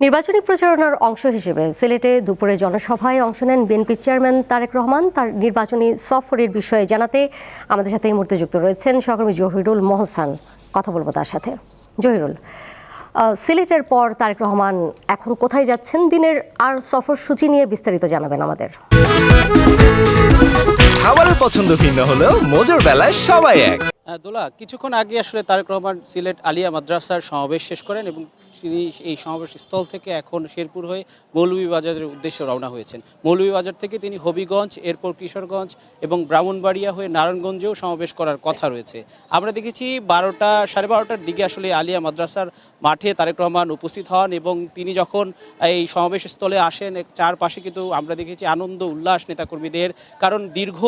নির্বাচনী প্রচারণার অংশ হিসেবে সিলেটে দুপুরে জনসভায় অংশ নেন বিএনপির চেয়ারম্যান তারেক রহমান। তার নির্বাচনী সফরের বিষয়ে জানাতে আমাদের সাথে এই মুহূর্তে যুক্ত রয়েছেন সহকর্মী জহিরুল মহসান। কথা বলবো তার সাথে। জহিরুল, সিলেটের পর তারেক রহমান এখন কোথায় যাচ্ছেন, দিনের আর সফর সূচি নিয়ে বিস্তারিত জানাবেন আমাদের। খাবারের পছন্দ ভিন্ন হলেও মজার বেলায় সবাই এক। দোলা, কিছুক্ষণ আগে আসলে তারেক রহমান সিলেট আলিয়া মাদ্রাসার সমাবেশ শেষ করেন এবং তিনি এই সমাবেশ স্থল থেকে এখন শেরপুর হয়ে মৌলভীবাজারের উদ্দেশ্যে রওনা হয়েছেন। মৌলভীবাজার থেকে তিনি হবিগঞ্জ, এরপর কিশোরগঞ্জ এবং ব্রাহ্মণবাড়িয়া হয়ে নারায়ণগঞ্জেও সমাবেশ করার কথা রয়েছে। আমরা দেখেছি 12টার দিকে আসলে আলিয়া মাদ্রাসার মাঠে তারেক রহমান উপস্থিত হন এবং তিনি যখন এই সমাবেশ স্থলে আসেন, চারপাশে কিন্তু আমরা দেখেছি আনন্দ উল্লাস নেতাকর্মীদের, কারণ দীর্ঘ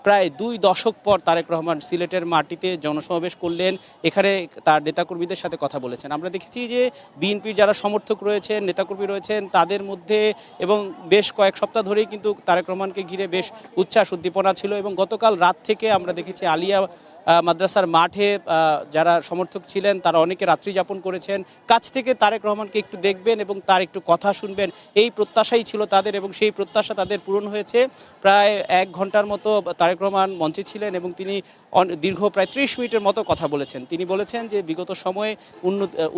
প্রায় 2 দশক পর তারেক রহমান সিলেটের মাটিতে জনসমাবেশ করলেন, এখানে তার নেতাকর্মীদের সাথে কথা বলেছেন। আমরা দেখেছি যে বিএনপির যারা সমর্থক রয়েছেন, নেতাকর্মী রয়েছেন, তাদের মধ্যে এবং বেশ কয়েক সপ্তাহ ধরেই কিন্তু তারেক রহমানকে ঘিরে বেশ উচ্ছ্বাস উদ্দীপনা ছিল এবং গতকাল রাত থেকে আমরা দেখেছি আলিয়া মাদ্রাসার মাঠে যারা সমর্থক ছিলেন তারা অনেকে রাত্রি যাপন করেছেন। কাছ থেকে তারেক রহমানকে একটু দেখবেন এবং তার একটু কথা শুনবেন, এই প্রত্যাশাই ছিল তাদের এবং সেই প্রত্যাশা তাদের পূরণ হয়েছে। প্রায় 1 ঘন্টার মতো তারেক রহমান মঞ্চে ছিলেন এবং তিনি দীর্ঘ প্রায় 30 মিনিটের মতো কথা বলেছেন। তিনি বলেছেন যে বিগত সময়ে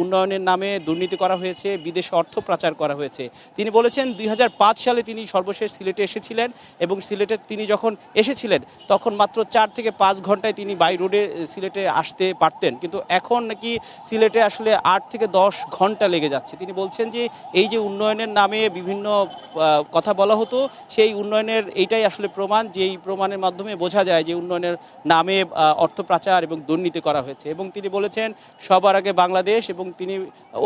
উন্নয়নের নামে দুর্নীতি করা হয়েছে, বিদেশে অর্থ পাচার করা হয়েছে। তিনি বলেছেন 2005 সালে তিনি সর্বশেষ সিলেটে এসেছিলেন এবং সিলেটে তিনি যখন এসেছিলেন তখন মাত্র 4 থেকে 5 ঘন্টায় তিনি বাই রোডে সিলেটে আসতে পারতেন, কিন্তু এখন নাকি সিলেটে আসলে 8 থেকে 10 ঘন্টা লেগে যাচ্ছে। তিনি বলছেন যে এই যে উন্নয়নের নামে বিভিন্ন কথা বলা হতো, সেই উন্নয়নের এইটাই আসলে প্রমাণ, যে এই প্রমাণের মাধ্যমে বোঝা যায় যে উন্নয়নের নামে অর্থ পাচার এবং দুর্নীতি করা হয়েছে। এবং তিনি বলেছেন সবার আগে বাংলাদেশ, এবং তিনি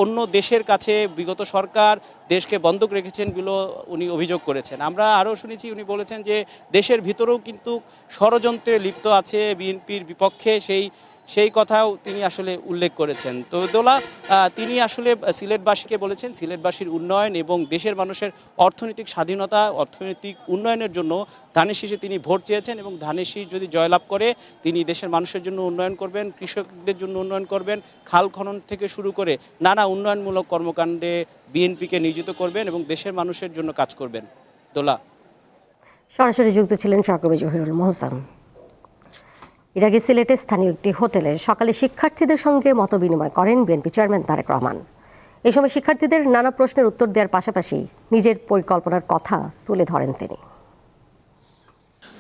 অন্য দেশের কাছে বিগত সরকার দেশকে বন্ধক রেখেছেন বলে উনি অভিযোগ করেছেন। আমরা আরও শুনেছি উনি বলেছেন যে দেশের ভিতরেও কিন্তু ষড়যন্ত্রে লিপ্ত আছে বিএনপির বিপক্ষে, সেই কথাও তিনি আসলে উল্লেখ করেছেন। তো দোলা, তিনি আসলে সিলেটবাসীকে বলেছেন সিলেটবাসীর উন্নয়ন এবং দেশের মানুষের অর্থনৈতিক স্বাধীনতা, অর্থনৈতিক উন্নয়নের জন্য ধানের শীষে তিনি ভোট চেয়েছেন এবং ধানের শীষ যদি জয়লাভ করে তিনি দেশের মানুষের জন্য উন্নয়ন করবেন, কৃষকদের জন্য উন্নয়ন করবেন, খাল খনন থেকে শুরু করে নানা উন্নয়নমূলক কর্মকাণ্ডে বিএনপিকে নিয়োজিত করবেন এবং দেশের মানুষের জন্য কাজ করবেন। দোলা, সরাসরি যুক্ত ছিলেন সহকর্মী জহিরুল মহসান। এর আগে সিলেটে স্থানীয় একটি হোটেলে সকালে শিক্ষার্থীদের সঙ্গে মতবিনিময় করেন বিএনপি চেয়ারম্যান তারেক রহমান। এই সময় শিক্ষার্থীদের নানা প্রশ্নের উত্তর দেওয়ার পাশাপাশি নিজের পরিকল্পনার কথা তুলে ধরেন তিনি।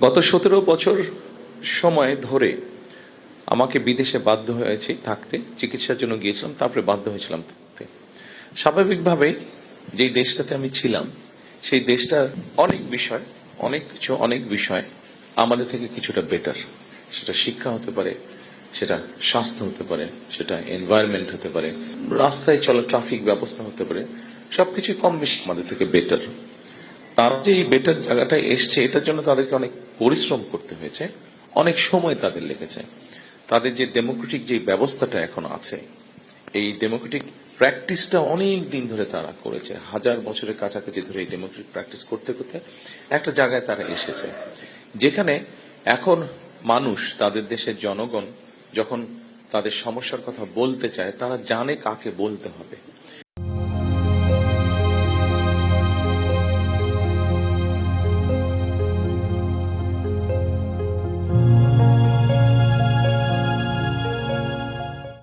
গত 17 বছর সময় ধরে আমাকে বিদেশে বাধ্য হয়েছি থাকতে, চিকিৎসার জন্য গিয়েছিলাম, তারপরে বাধ্য হয়েছিলাম থাকতে। স্বাভাবিকভাবে যেই দেশটাতে আমি ছিলাম সেই দেশটার অনেক বিষয় আমাদের থেকে কিছুটা বেটার। সেটা শিক্ষা হতে পারে, সেটা স্বাস্থ্য হতে পারে, সেটা এনভায়রনমেন্ট হতে পারে, রাস্তায় চলা ট্রাফিক ব্যবস্থা হতে পারে, সবকিছু কম বেশি আমাদের থেকে বেটার। তারা যে এই বেটার জায়গাটায় এসছে এটার জন্য তাদেরকে অনেক পরিশ্রম করতে হয়েছে, অনেক সময় তাদের লেগেছে। তাদের যে ডেমোক্রেটিক যে ব্যবস্থাটা এখন আছে, এই ডেমোক্রেটিক প্র্যাকটিসটা অনেক দিন ধরে তারা করেছে, 1000 বছরের কাছাকাছি ধরে এই ডেমোক্রেটিক প্র্যাকটিস করতে করতে একটা জায়গায় তারা এসেছে যেখানে এখন মানুষ, তাদের দেশের জনগণ যখন তাদের সমস্যার কথা বলতে চায় তারা জানে কাকে বলতে হবে।